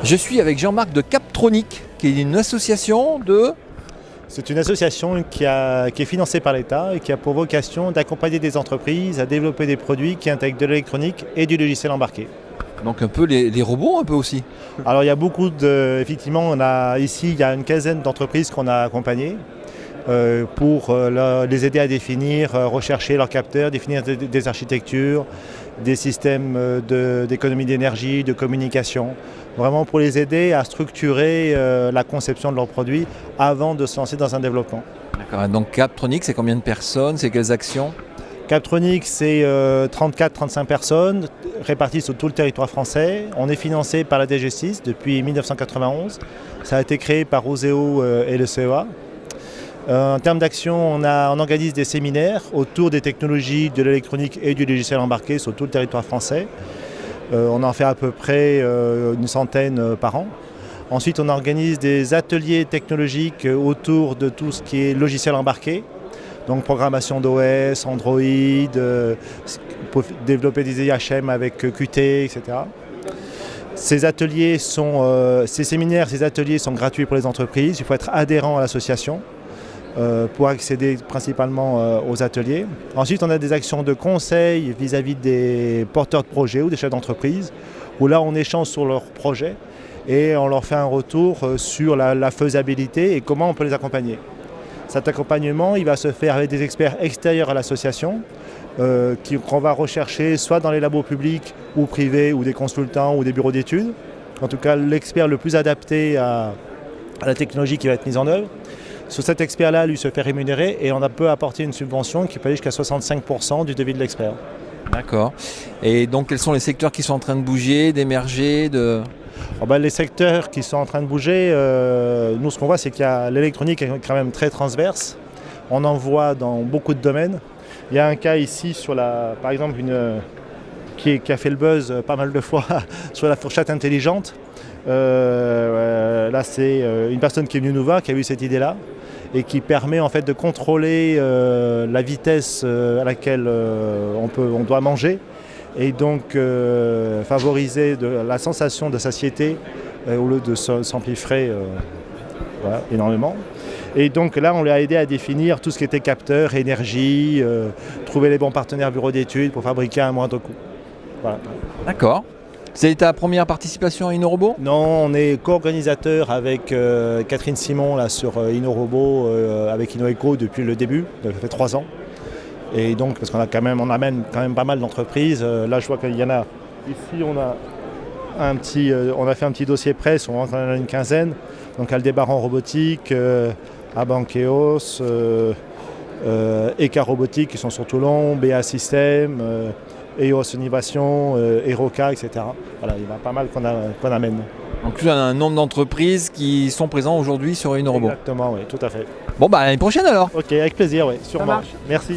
Je suis avec Jean-Marc de Captronic, qui est une association de... C'est une association qui est financée par l'État et qui a pour vocation d'accompagner des entreprises à développer des produits qui intègrent de l'électronique et du logiciel embarqué. Donc un peu les robots un peu aussi. Alors il y a beaucoup effectivement, ici il y a une quinzaine d'entreprises qu'on a accompagnées pour les aider à définir, rechercher leurs capteurs, définir des architectures, des systèmes d'économie d'énergie, de communication, vraiment pour les aider à structurer la conception de leurs produits avant de se lancer dans un développement. D'accord. Donc Captronic, c'est combien de personnes, c'est quelles actions? Captronic, c'est 34-35 personnes réparties sur tout le territoire français. On est financé par la DG6 depuis 1991. Ça a été créé par Oseo et le CEA. En termes d'action, on organise des séminaires autour des technologies de l'électronique et du logiciel embarqué sur tout le territoire français. On en fait à peu près une centaine par an. Ensuite, on organise des ateliers technologiques autour de tout ce qui est logiciel embarqué. Donc programmation d'OS, Android, pour développer des IHM avec Qt, etc. Ces séminaires, ces ateliers sont gratuits pour les entreprises. Il faut être adhérent à l'association pour accéder principalement aux ateliers. Ensuite, on a des actions de conseil vis-à-vis des porteurs de projets ou des chefs d'entreprise, où là, on échange sur leurs projets et on leur fait un retour sur la faisabilité et comment on peut les accompagner. Cet accompagnement, il va se faire avec des experts extérieurs à l'association qu'on va rechercher soit dans les labos publics ou privés ou des consultants ou des bureaux d'études. En tout cas, l'expert le plus adapté à la technologie qui va être mise en œuvre. Sur cet expert-là, lui se fait rémunérer et on peut apporter une subvention qui peut aller jusqu'à 65% du devis de l'expert. D'accord. Et donc quels sont les secteurs qui sont en train de bouger, d'émerger Les secteurs qui sont en train de bouger, nous ce qu'on voit c'est qu'il y a l'électronique est quand même très transverse. On en voit dans beaucoup de domaines. Il y a un cas ici par exemple qui a fait le buzz pas mal de fois sur la fourchette intelligente. Là c'est une personne qui est venue nous voir, qui a eu cette idée-là et qui permet en fait de contrôler la vitesse à laquelle on doit manger. Et donc favoriser la sensation de satiété au lieu de s'empiffrer énormément. Et donc là, on l'a aidé à définir tout ce qui était capteur, énergie, trouver les bons partenaires bureaux d'études pour fabriquer à un moindre coût. Voilà. D'accord. C'est ta première participation à InnoRobot ? Non, on est co-organisateur avec Catherine Simon là, sur InnoRobot, avec InnoEco depuis le début, ça fait 3 ans. Et donc, parce qu'on amène quand même pas mal d'entreprises. Là, je vois qu'il y en a. Ici, on a fait un petit dossier presse, on en a une quinzaine. Donc, Aldébaran Robotique, Abankeos, Eka Robotique qui sont sur Toulon, BA System, EOS Innovation, Eroca, etc. Voilà, il y en a pas mal qu'on amène. Donc, tu as un nombre d'entreprises qui sont présentes aujourd'hui sur InnoRobot. Exactement, oui, tout à fait. Bon, à l'année prochaine alors. Ok, avec plaisir, oui, sûrement. Ça marche. Merci.